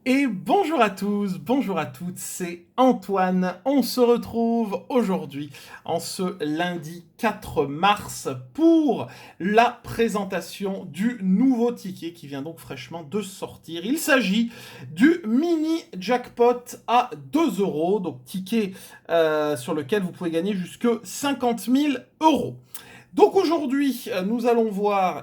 Et bonjour à tous, bonjour à toutes, c'est Antoine. On se retrouve aujourd'hui, en ce lundi 4 mars, pour la présentation du nouveau ticket qui vient donc fraîchement de sortir. Il s'agit du mini jackpot à 2 euros, donc ticket sur lequel vous pouvez gagner jusque 50 000 euros. Donc aujourd'hui, nous allons voir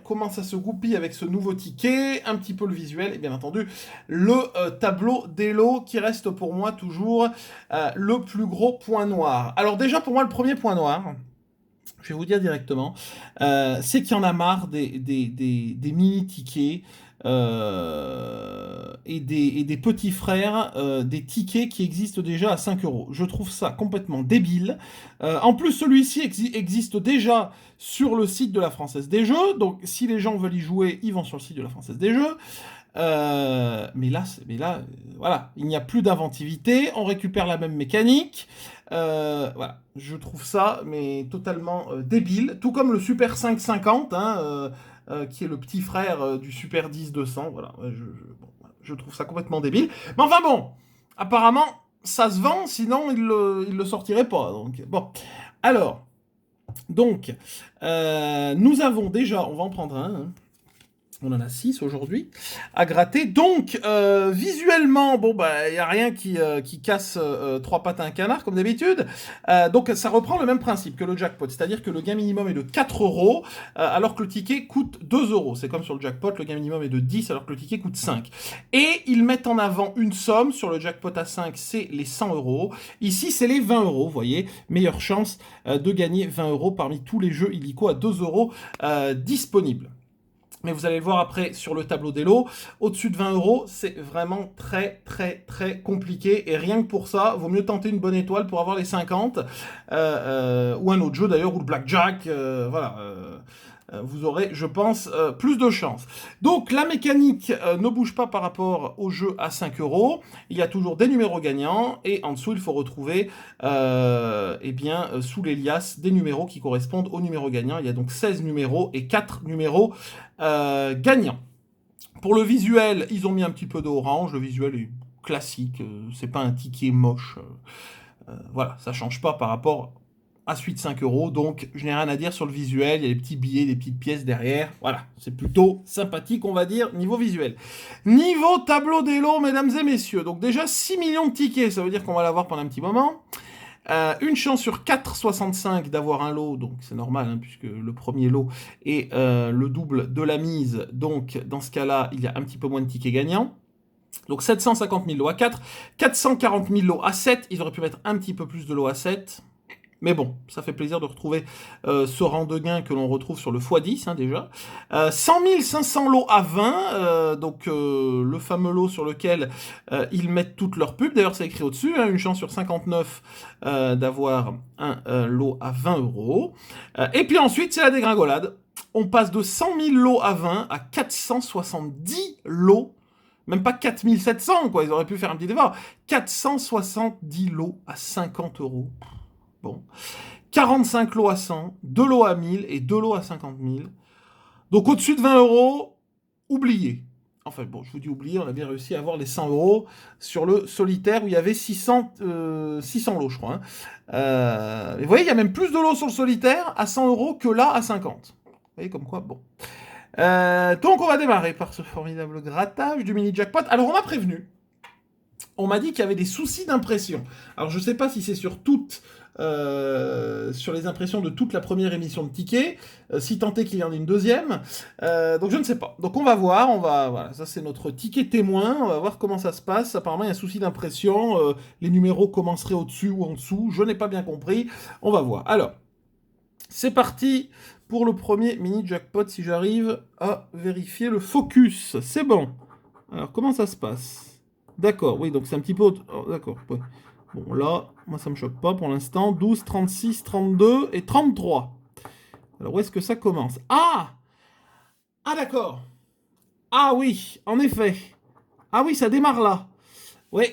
comment ça se goupille avec ce nouveau ticket, un petit peu le visuel et bien entendu le tableau des lots qui reste pour moi toujours le plus gros point noir. Alors déjà pour moi le premier point noir, je vais vous dire directement, c'est qu'il y en a marre des mini-tickets et des petits frères, des tickets qui existent déjà à 5 euros. Je trouve ça complètement débile. En plus, celui-ci existe déjà sur le site de la Française des Jeux. Donc, si les gens veulent y jouer, ils vont sur le site de la Française des Jeux. Mais là, voilà, il n'y a plus d'inventivité. On récupère la même mécanique. Voilà, je trouve ça mais totalement débile. Tout comme le Super 550, qui est le petit frère du Super 10 200. Voilà, bon, je trouve ça complètement débile. Mais enfin bon, apparemment, ça se vend, sinon il le sortirait pas. Donc bon, alors, nous avons déjà, on va en prendre un. On en a 6 aujourd'hui à gratter. Donc, visuellement, bon, bah, il n'y a rien qui casse 3 pattes à un canard, comme d'habitude. Donc, ça reprend le même principe que le jackpot. C'est-à-dire que le gain minimum est de 4 euros, alors que le ticket coûte 2 euros. C'est comme sur le jackpot, le gain minimum est de 10, alors que le ticket coûte 5. Et ils mettent en avant une somme. Sur le jackpot à 5, c'est les 100 euros. Ici, c'est les 20 euros, vous voyez. Meilleure chance de gagner 20 euros parmi tous les jeux illico à 2 euros disponibles. Mais vous allez le voir après sur le tableau des lots, au-dessus de 20 euros, c'est vraiment très très très compliqué. Et rien que pour ça, vaut mieux tenter une bonne étoile pour avoir les 50. Ou un autre jeu d'ailleurs, ou le blackjack. Vous aurez, je pense, plus de chance. Donc la mécanique ne bouge pas par rapport au jeu à 5 euros. Il y a toujours des numéros gagnants. Et en dessous, il faut retrouver sous les liasses des numéros qui correspondent aux numéros gagnants. Il y a donc 16 numéros et 4 numéros gagnants. Pour le visuel, ils ont mis un petit peu d'orange. Le visuel est classique. C'est pas un ticket moche. Voilà, ça change pas par rapport à celui de 5 euros. Donc, je n'ai rien à dire sur le visuel. Il y a des petits billets, des petites pièces derrière. Voilà, c'est plutôt sympathique, on va dire, niveau visuel. Niveau tableau des lots, mesdames et messieurs. Donc, déjà, 6 millions de tickets. Ça veut dire qu'on va l'avoir pendant un petit moment. Une chance sur 4,65 d'avoir un lot, donc c'est normal, hein, puisque le premier lot est le double de la mise. Donc, dans ce cas-là, il y a un petit peu moins de tickets gagnants. Donc 750 000 lots à 4, 440 000 lots à 7. Ils auraient pu mettre un petit peu plus de lots à 7. Mais bon, ça fait plaisir de retrouver ce rang de gain que l'on retrouve sur le x10 déjà. 100 500 lots à 20, le fameux lot sur lequel ils mettent toutes leurs pubs. D'ailleurs, c'est écrit au-dessus, hein, une chance sur 59 d'avoir un lot à 20 euros. Et puis ensuite, c'est la dégringolade. On passe de 100 000 lots à 20 à 470 lots. Même pas 4700, quoi. Ils auraient pu faire un petit effort. 470 lots à 50 euros. Bon. 45 lots à 100, 2 lots à 1000 et 2 lots à 50 000. Donc au-dessus de 20 euros, oubliez. Enfin bon, je vous dis oubliez, on a bien réussi à avoir les 100 euros sur le solitaire où il y avait 600 lots, je crois. Hein. Vous voyez, il y a même plus de lots sur le solitaire à 100 euros que là à 50. Vous voyez comme quoi, bon. Donc on va démarrer par ce formidable grattage du mini jackpot. Alors on m'a prévenu. On m'a dit qu'il y avait des soucis d'impression. Alors je ne sais pas si c'est sur sur les impressions de toute la première émission de tickets, si tant est qu'il y en ait une deuxième. Donc je ne sais pas. Donc on va voir. Voilà, ça c'est notre ticket témoin. On va voir comment ça se passe. Apparemment il y a un souci d'impression. Les numéros commenceraient au-dessus ou en dessous. Je n'ai pas bien compris. On va voir. Alors c'est parti pour le premier mini jackpot. Si j'arrive à vérifier le focus, c'est bon. Alors comment ça se passe? D'accord, oui, donc c'est un petit peu... Oh, d'accord, ouais. Bon, là, moi, ça me choque pas pour l'instant. 12, 36, 32 et 33. Alors, où est-ce que ça commence? Ah! Ah, d'accord. Ah oui, en effet. Ah oui, ça démarre là. Oui.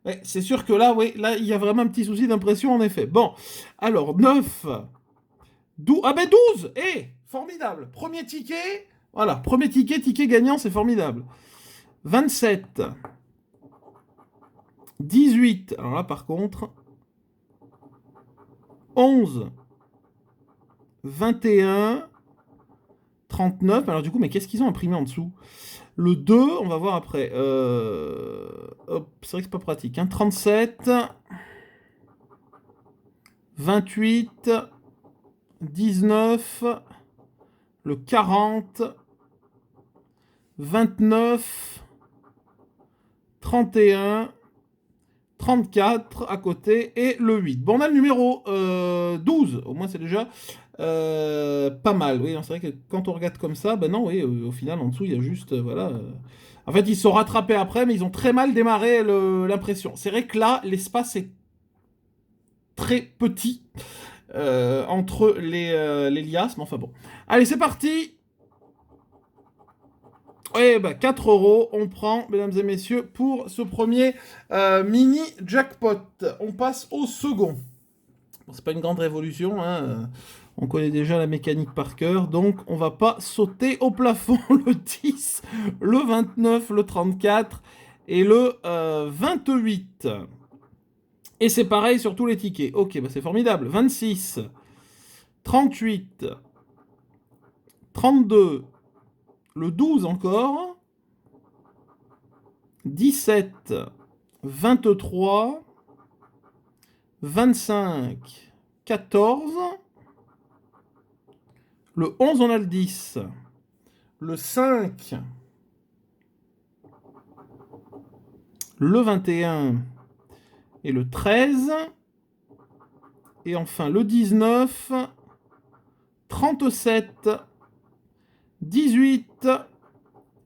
Ouais, c'est sûr que là, oui, là, il y a vraiment un petit souci d'impression, en effet. Bon, alors, 9, 12... Ah ben 12! Formidable. Premier ticket. Voilà, premier ticket gagnant, c'est formidable. 27, 18, alors là par contre, 11, 21, 39, alors du coup, mais qu'est-ce qu'ils ont imprimé en dessous? Le 2, on va voir après. Hop, c'est vrai que c'est pas pratique. Hein. 37, 28, 19, le 40, 29, 31, 34 à côté et le 8. Bon, on a le numéro 12, au moins c'est déjà pas mal. Oui, c'est vrai que quand on regarde comme ça, ben non, oui, au final en dessous il y a juste, voilà. En fait, ils se sont rattrapés après, mais ils ont très mal démarré l'impression. C'est vrai que là, l'espace est très petit entre les liasses, mais enfin bon. Allez, c'est parti. Eh ben, 4 euros, on prend, mesdames et messieurs, pour ce premier mini jackpot. On passe au second. Bon, c'est pas une grande révolution, hein. On connaît déjà la mécanique par cœur, donc on va pas sauter au plafond. Le 10, le 29, le 34 et le 28. Et c'est pareil sur tous les tickets. Ok, bah c'est formidable. 26, 38, 32, le 12 encore, 17, 23, 25, 14, le 11 on a le 10, le 5, le 21 et le 13, et enfin le 19, 37, 18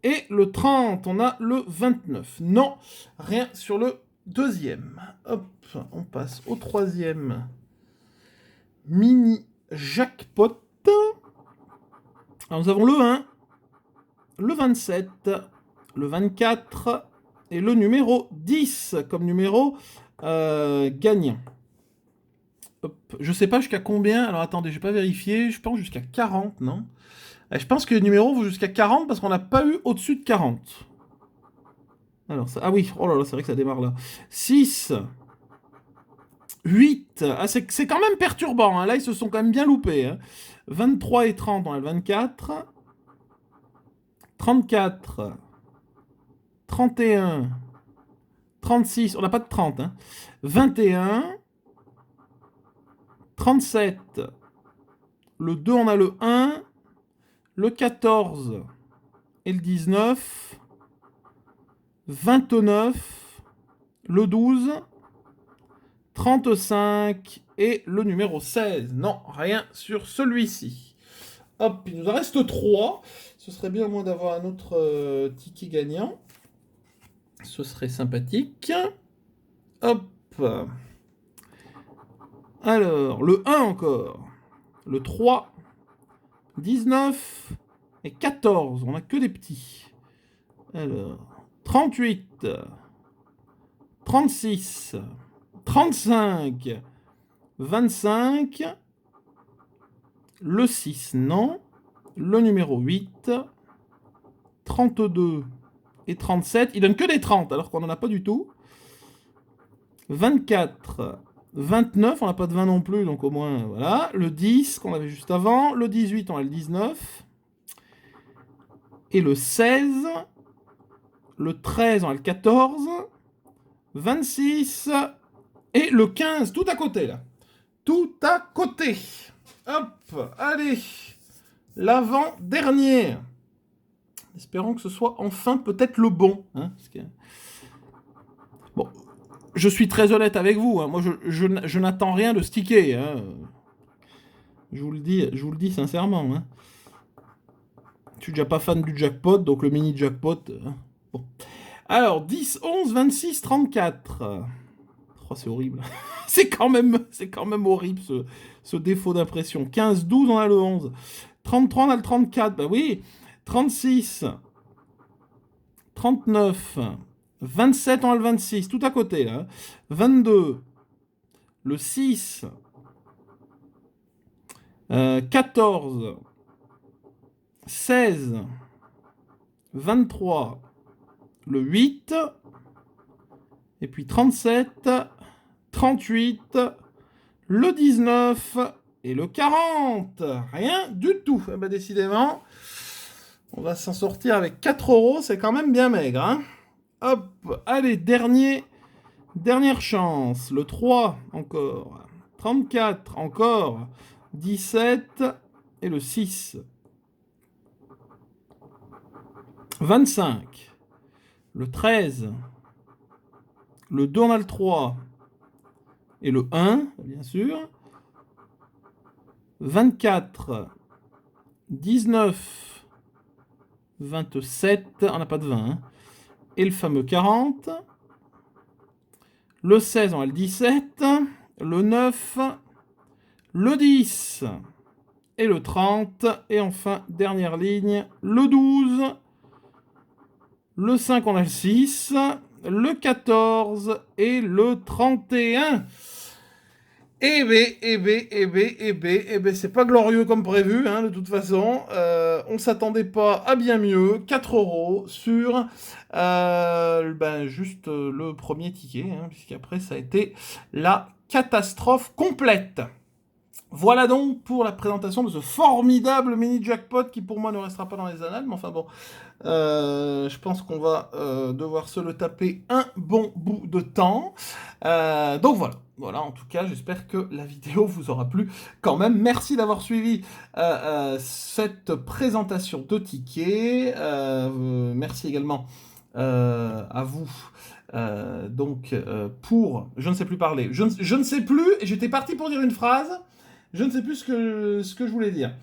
et le 30. On a le 29. Non, rien sur le deuxième. Hop, on passe au troisième mini jackpot. Alors nous avons le 1, le 27, le 24 et le numéro 10 comme numéro gagnant. Hop. Je sais pas jusqu'à combien. Alors attendez, j'ai pas vérifié. Je pense jusqu'à 40, non? Je pense que les numéros vont jusqu'à 40 parce qu'on n'a pas eu au-dessus de 40. Alors ça... Ah oui, oh là là, c'est vrai que ça démarre là. 6, 8. Ah, c'est quand même perturbant. Hein. Là, ils se sont quand même bien loupés. Hein. 23 et 30, on a le 24. 34. 31. 36. On n'a pas de 30. Hein. 21. 37. Le 2, on a le 1. Le 14. Et le 19. 29. Le 12. 35 et le numéro 16. Non, rien sur celui-ci. Hop, il nous en reste 3. Ce serait bien au moins d'avoir un autre ticket gagnant. Ce serait sympathique. Hop. Alors, le 1 encore. Le 3, 19 et 14. On n'a que des petits. Alors, 38, 36, 35, 25, le 6, non, le numéro 8, 32 et 37, il donne que des 30 alors qu'on n'en a pas du tout. 24, 29, on n'a pas de 20 non plus, donc au moins, voilà. Le 10 qu'on avait juste avant, le 18, on a le 19, et le 16, le 13, on a le 14, 26, et le 15, tout à côté, là. Tout à côté. Hop, allez. L'avant-dernier. Espérons que ce soit enfin peut-être le bon. Hein, parce que... Bon, je suis très honnête avec vous. Hein, moi, je n'attends rien de sticker. Hein. Je vous le dis sincèrement. Hein. Je suis déjà pas fan du jackpot, donc le mini jackpot. Bon. Alors, 10, 11, 26, 34. Oh, c'est horrible. c'est quand même horrible ce défaut d'impression. 15, 12, on a le 11. 33, on a le 34. Bah oui. 36. 39. 27, on a le 26. Tout à côté, là. 22. Le 6. 14. 16. 23. le 8, et puis 37, 38, le 19 et le 40. Rien du tout. Eh ben, décidément, on va s'en sortir avec 4 euros, c'est quand même bien maigre. Hein. Hop, allez, dernière chance. Le 3, encore. 34, encore. 17 et le 6. 25. Le 13. Le 2, on a le 3. Et le 1, bien sûr. 24. 19. 27. On n'a pas de 20. Hein. Et le fameux 40. Le 16, on a le 17. Le 9. Le 10. Et le 30. Et enfin, dernière ligne, le 12. Le 5, on a le 6. Le 14 et le 31. Eh ben, c'est pas glorieux comme prévu, hein, de toute façon. On s'attendait pas à bien mieux. 4 euros sur juste le premier ticket, hein, puisqu'après ça a été la catastrophe complète. Voilà donc pour la présentation de ce formidable mini jackpot qui pour moi ne restera pas dans les annales, mais enfin bon, je pense qu'on va devoir se le taper un bon bout de temps. Donc voilà, en tout cas, j'espère que la vidéo vous aura plu quand même. Merci d'avoir suivi cette présentation de tickets. Merci également à vous. Pour... Je ne sais plus parler. Je ne sais plus, j'étais parti pour dire une phrase. Je ne sais plus ce que je voulais dire.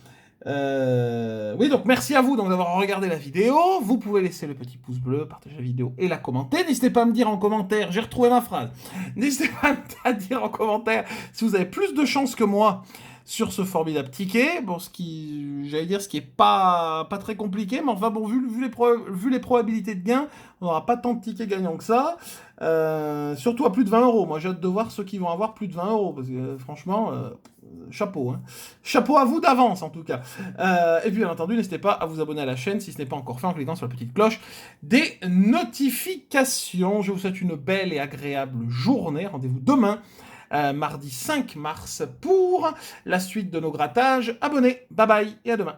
Oui, donc merci à vous d'avoir regardé la vidéo. Vous pouvez laisser le petit pouce bleu, partager la vidéo et la commenter. N'hésitez pas à me dire en commentaire, j'ai retrouvé ma phrase. N'hésitez pas à me dire en commentaire si vous avez plus de chance que moi sur ce formidable ticket. Bon, ce qui est pas très compliqué, mais enfin bon, vu les probabilités de gain, on n'aura pas tant de tickets gagnants que ça. Surtout à plus de 20 euros. Moi, j'ai hâte de voir ceux qui vont avoir plus de 20 euros, parce que franchement, chapeau. Hein. Chapeau à vous d'avance, en tout cas. Et puis, bien entendu, n'hésitez pas à vous abonner à la chaîne si ce n'est pas encore fait en cliquant sur la petite cloche des notifications. Je vous souhaite une belle et agréable journée. Rendez-vous demain, mardi 5 mars, pour la suite de nos grattages. Abonnez, bye bye et à demain.